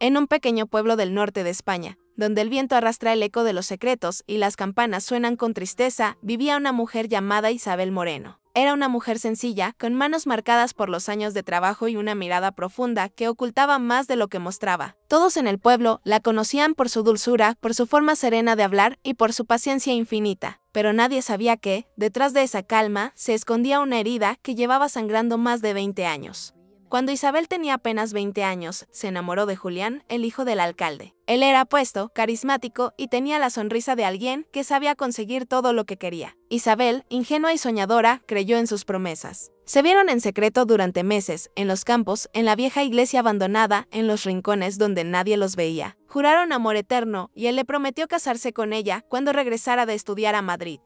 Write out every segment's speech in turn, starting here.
en un pequeño pueblo del norte de España, donde el viento arrastra el eco de los secretos y las campanas suenan con tristeza, vivía una mujer llamada Isabel Moreno. Era una mujer sencilla, con manos marcadas por los años de trabajo y una mirada profunda que ocultaba más de lo que mostraba. Todos en el pueblo la conocían por su dulzura, por su forma serena de hablar y por su paciencia infinita. Pero nadie sabía que, detrás de esa calma, se escondía una herida que llevaba sangrando más de 20 años. Cuando Isabel tenía apenas 20 años, se enamoró de Julián, el hijo del alcalde. Él era apuesto, carismático y tenía la sonrisa de alguien que sabía conseguir todo lo que quería. Isabel, ingenua y soñadora, creyó en sus promesas. Se vieron en secreto durante meses, en los campos, en la vieja iglesia abandonada, en los rincones donde nadie los veía. Juraron amor eterno y él le prometió casarse con ella cuando regresara de estudiar a Madrid.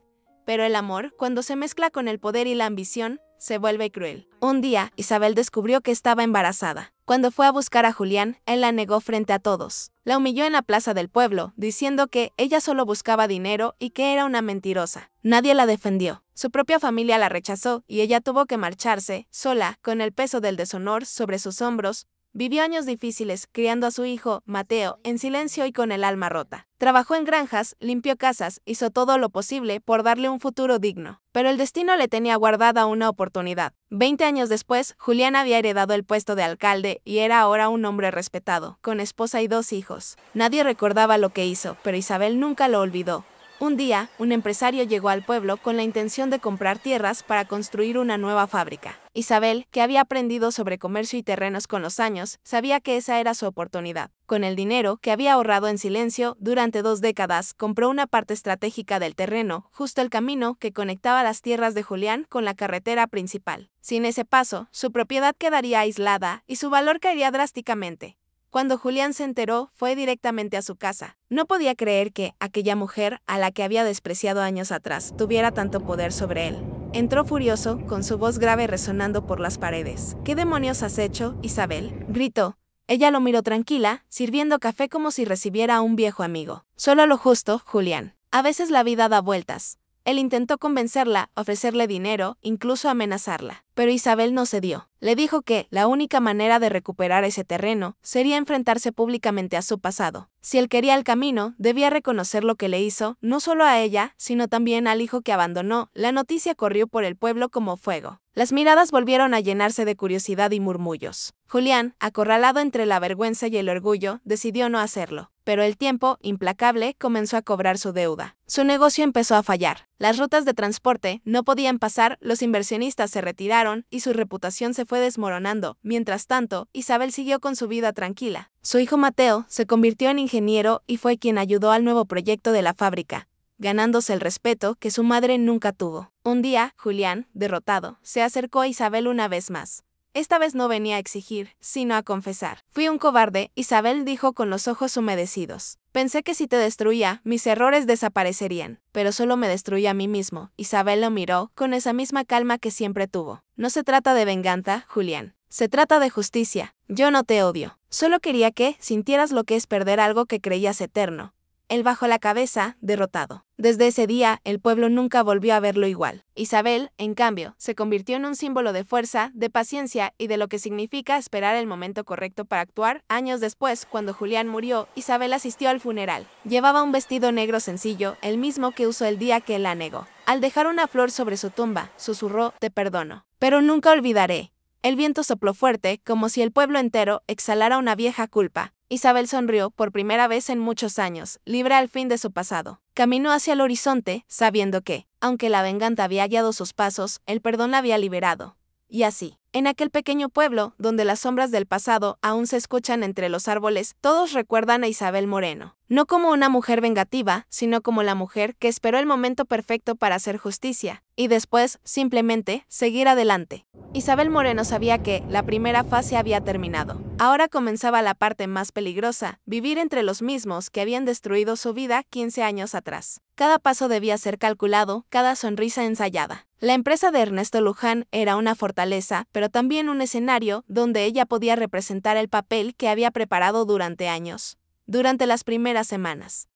Pero el amor, cuando se mezcla con el poder y la ambición, se vuelve cruel. Un día, Isabel descubrió que estaba embarazada. Cuando fue a buscar a Julián, él la negó frente a todos. La humilló en la plaza del pueblo, diciendo que ella solo buscaba dinero y que era una mentirosa. Nadie la defendió. Su propia familia la rechazó y ella tuvo que marcharse, sola, con el peso del deshonor sobre sus hombros. Vivió años difíciles criando a su hijo, Mateo, en silencio y con el alma rota. Trabajó en granjas, limpió casas, hizo todo lo posible por darle un futuro digno. Pero el destino le tenía guardada una oportunidad. 20 años después, Julián había heredado el puesto de alcalde y era ahora un hombre respetado, con esposa y 2 hijos. Nadie recordaba lo que hizo, pero Isabel nunca lo olvidó. Un día, un empresario llegó al pueblo con la intención de comprar tierras para construir una nueva fábrica. Isabel, que había aprendido sobre comercio y terrenos con los años, sabía que esa era su oportunidad. Con el dinero que había ahorrado en silencio durante 2 décadas, compró una parte estratégica del terreno, justo el camino que conectaba las tierras de Julián con la carretera principal. Sin ese paso, su propiedad quedaría aislada y su valor caería drásticamente. Cuando Julián se enteró, fue directamente a su casa. No podía creer que aquella mujer, a la que había despreciado años atrás, tuviera tanto poder sobre él. Entró furioso, con su voz grave resonando por las paredes. ¿Qué demonios has hecho, Isabel?, gritó. Ella lo miró tranquila, sirviendo café como si recibiera a un viejo amigo. Solo lo justo, Julián. A veces la vida da vueltas. Él intentó convencerla, ofrecerle dinero, incluso amenazarla. Pero Isabel no cedió. Le dijo que la única manera de recuperar ese terreno sería enfrentarse públicamente a su pasado. Si él quería el camino, debía reconocer lo que le hizo, no solo a ella, sino también al hijo que abandonó. La noticia corrió por el pueblo como fuego. Las miradas volvieron a llenarse de curiosidad y murmullos. Julián, acorralado entre la vergüenza y el orgullo, decidió no hacerlo. Pero el tiempo, implacable, comenzó a cobrar su deuda. Su negocio empezó a fallar. Las rutas de transporte no podían pasar, los inversionistas se retiraron y su reputación se fue desmoronando. Mientras tanto, Isabel siguió con su vida tranquila. Su hijo Mateo se convirtió en ingeniero y fue quien ayudó al nuevo proyecto de la fábrica, ganándose el respeto que su madre nunca tuvo. Un día, Julián, derrotado, se acercó a Isabel una vez más. Esta vez no venía a exigir, sino a confesar. Fui un cobarde, Isabel dijo con los ojos humedecidos. Pensé que si te destruía, mis errores desaparecerían, pero solo me destruía a mí mismo. Isabel lo miró con esa misma calma que siempre tuvo. No se trata de venganza, Julián. Se trata de justicia. Yo no te odio. Solo quería que sintieras lo que es perder algo que creías eterno. Él bajó la cabeza, derrotado. Desde ese día, el pueblo nunca volvió a verlo igual. Isabel, en cambio, se convirtió en un símbolo de fuerza, de paciencia y de lo que significa esperar el momento correcto para actuar. Años después, cuando Julián murió, Isabel asistió al funeral. Llevaba un vestido negro sencillo, el mismo que usó el día que él la negó. Al dejar una flor sobre su tumba, susurró: "Te perdono, pero nunca olvidaré". El viento sopló fuerte, como si el pueblo entero exhalara una vieja culpa. Isabel sonrió por primera vez en muchos años, libre al fin de su pasado. Caminó hacia el horizonte, sabiendo que, aunque la venganza había hallado sus pasos, el perdón la había liberado. Y así, en aquel pequeño pueblo, donde las sombras del pasado aún se escuchan entre los árboles, todos recuerdan a Isabel Moreno. No como una mujer vengativa, sino como la mujer que esperó el momento perfecto para hacer justicia, y después, simplemente, seguir adelante. Isabel Moreno sabía que la primera fase había terminado. Ahora comenzaba la parte más peligrosa, vivir entre los mismos que habían destruido su vida 15 años atrás. Cada paso debía ser calculado, cada sonrisa ensayada. La empresa de Ernesto Luján era una fortaleza, pero también un escenario donde ella podía representar el papel que había preparado durante años. Durante las primeras semanas,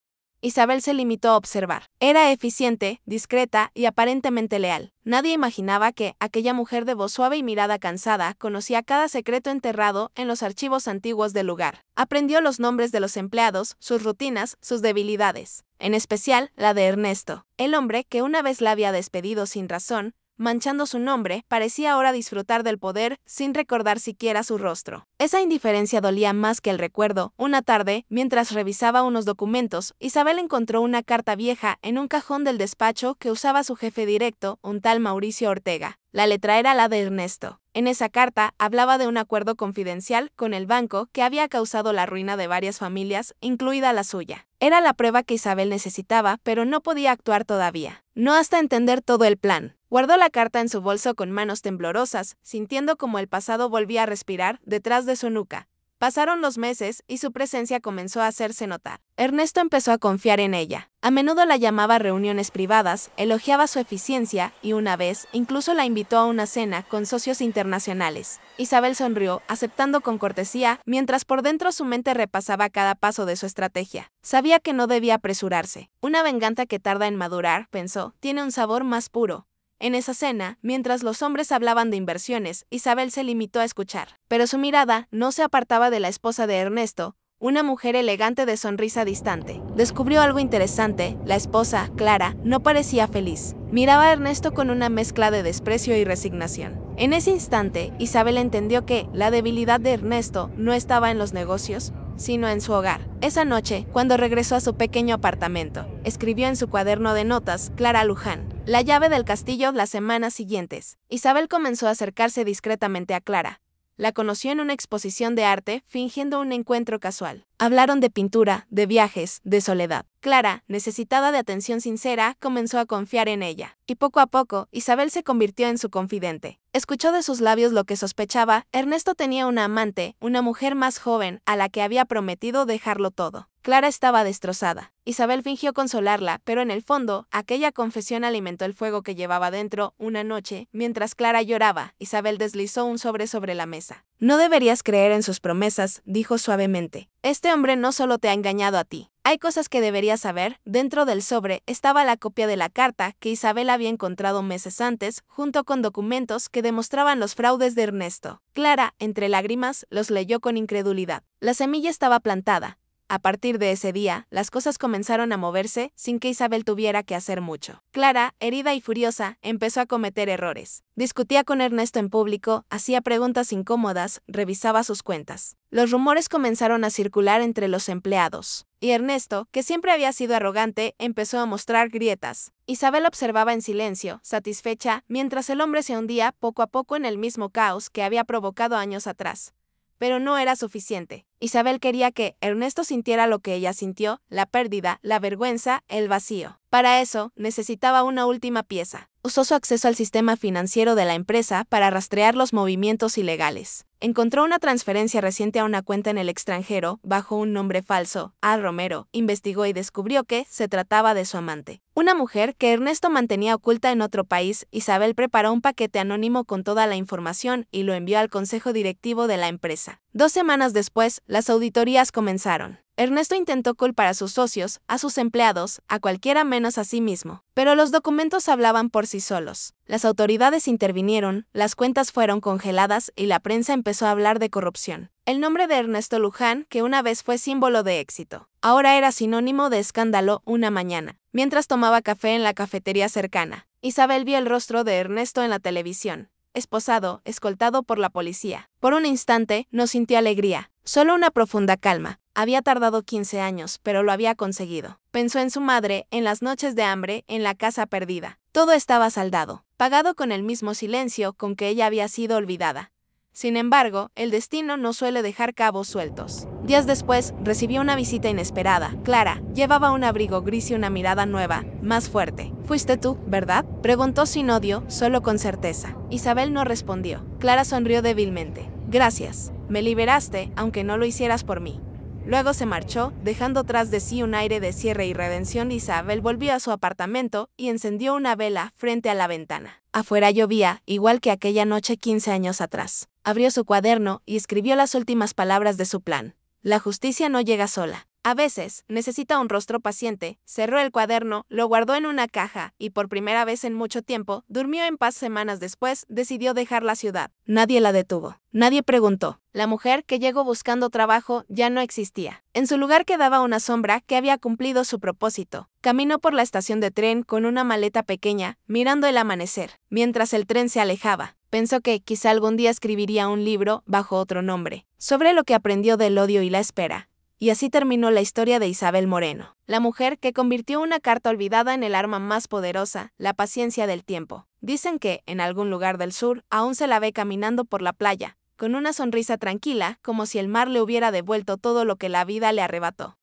Isabel se limitó a observar. Era eficiente, discreta y aparentemente leal. Nadie imaginaba que aquella mujer de voz suave y mirada cansada conocía cada secreto enterrado en los archivos antiguos del lugar. Aprendió los nombres de los empleados, sus rutinas, sus debilidades. En especial, la de Ernesto, el hombre que una vez la había despedido sin razón, manchando su nombre, parecía ahora disfrutar del poder sin recordar siquiera su rostro. Esa indiferencia dolía más que el recuerdo. Una tarde, mientras revisaba unos documentos, Isabel encontró una carta vieja en un cajón del despacho que usaba su jefe directo, un tal Mauricio Ortega. La letra era la de Ernesto. En esa carta hablaba de un acuerdo confidencial con el banco que había causado la ruina de varias familias, incluida la suya. Era la prueba que Isabel necesitaba, pero no podía actuar todavía. No hasta entender todo el plan. Guardó la carta en su bolso con manos temblorosas, sintiendo como el pasado volvía a respirar detrás de su nuca. Pasaron los meses y su presencia comenzó a hacerse notar. Ernesto empezó a confiar en ella. A menudo la llamaba a reuniones privadas, elogiaba su eficiencia y una vez incluso la invitó a una cena con socios internacionales. Isabel sonrió, aceptando con cortesía, mientras por dentro su mente repasaba cada paso de su estrategia. Sabía que no debía apresurarse. Una venganza que tarda en madurar, pensó, tiene un sabor más puro. En esa cena, mientras los hombres hablaban de inversiones, Isabel se limitó a escuchar. Pero su mirada no se apartaba de la esposa de Ernesto, una mujer elegante de sonrisa distante. Descubrió algo interesante: la esposa, Clara, no parecía feliz. Miraba a Ernesto con una mezcla de desprecio y resignación. En ese instante, Isabel entendió que la debilidad de Ernesto no estaba en los negocios, sino en su hogar. Esa noche, cuando regresó a su pequeño apartamento, escribió en su cuaderno de notas, Clara Luján, la llave del castillo las semanas siguientes. Isabel comenzó a acercarse discretamente a Clara. La conoció en una exposición de arte, fingiendo un encuentro casual. Hablaron de pintura, de viajes, de soledad. Clara, necesitada de atención sincera, comenzó a confiar en ella. Y poco a poco, Isabel se convirtió en su confidente. Escuchó de sus labios lo que sospechaba: Ernesto tenía una amante, una mujer más joven, a la que había prometido dejarlo todo. Clara estaba destrozada. Isabel fingió consolarla, pero en el fondo, aquella confesión alimentó el fuego que llevaba dentro. Una noche, mientras Clara lloraba, Isabel deslizó un sobre la mesa. No deberías creer en sus promesas, dijo suavemente. Este hombre no solo te ha engañado a ti. Hay cosas que deberías saber. Dentro del sobre estaba la copia de la carta que Isabel había encontrado meses antes, junto con documentos que demostraban los fraudes de Ernesto. Clara, entre lágrimas, los leyó con incredulidad. La semilla estaba plantada. A partir de ese día, las cosas comenzaron a moverse sin que Isabel tuviera que hacer mucho. Clara, herida y furiosa, empezó a cometer errores. Discutía con Ernesto en público, hacía preguntas incómodas, revisaba sus cuentas. Los rumores comenzaron a circular entre los empleados. Y Ernesto, que siempre había sido arrogante, empezó a mostrar grietas. Isabel observaba en silencio, satisfecha, mientras el hombre se hundía poco a poco en el mismo caos que había provocado años atrás. Pero no era suficiente. Isabel quería que Ernesto sintiera lo que ella sintió: la pérdida, la vergüenza, el vacío. Para eso, necesitaba una última pieza. Usó su acceso al sistema financiero de la empresa para rastrear los movimientos ilegales. Encontró una transferencia reciente a una cuenta en el extranjero, bajo un nombre falso, A. Romero. Investigó y descubrió que se trataba de su amante. Una mujer que Ernesto mantenía oculta en otro país. Isabel preparó un paquete anónimo con toda la información y lo envió al consejo directivo de la empresa. 2 semanas después, las auditorías comenzaron. Ernesto intentó culpar a sus socios, a sus empleados, a cualquiera menos a sí mismo. Pero los documentos hablaban por sí solos. Las autoridades intervinieron, las cuentas fueron congeladas y la prensa empezó a hablar de corrupción. El nombre de Ernesto Luján, que una vez fue símbolo de éxito, ahora era sinónimo de escándalo. Una mañana, mientras tomaba café en la cafetería cercana, Isabel vio el rostro de Ernesto en la televisión. Esposado, escoltado por la policía. Por un instante, no sintió alegría, solo una profunda calma. Había tardado 15 años, pero lo había conseguido. Pensó en su madre, en las noches de hambre, en la casa perdida. Todo estaba saldado, pagado con el mismo silencio con que ella había sido olvidada. Sin embargo, el destino no suele dejar cabos sueltos. Días después, recibió una visita inesperada. Clara llevaba un abrigo gris y una mirada nueva, más fuerte. «¿Fuiste tú, verdad?», preguntó sin odio, solo con certeza. Isabel no respondió. Clara sonrió débilmente. «Gracias. Me liberaste, aunque no lo hicieras por mí». Luego se marchó, dejando tras de sí un aire de cierre y redención. Isabel volvió a su apartamento y encendió una vela frente a la ventana. Afuera llovía, igual que aquella noche 15 años atrás. Abrió su cuaderno y escribió las últimas palabras de su plan. La justicia no llega sola. A veces, necesita un rostro paciente, cerró el cuaderno, lo guardó en una caja y por primera vez en mucho tiempo, durmió en paz. Semanas después, decidió dejar la ciudad. Nadie la detuvo. Nadie preguntó. La mujer que llegó buscando trabajo ya no existía. En su lugar quedaba una sombra que había cumplido su propósito. Caminó por la estación de tren con una maleta pequeña, mirando el amanecer. Mientras el tren se alejaba, pensó que quizá algún día escribiría un libro bajo otro nombre, sobre lo que aprendió del odio y la espera. Y así terminó la historia de Isabel Moreno, la mujer que convirtió una carta olvidada en el arma más poderosa, la paciencia del tiempo. Dicen que, en algún lugar del sur, aún se la ve caminando por la playa, con una sonrisa tranquila, como si el mar le hubiera devuelto todo lo que la vida le arrebató.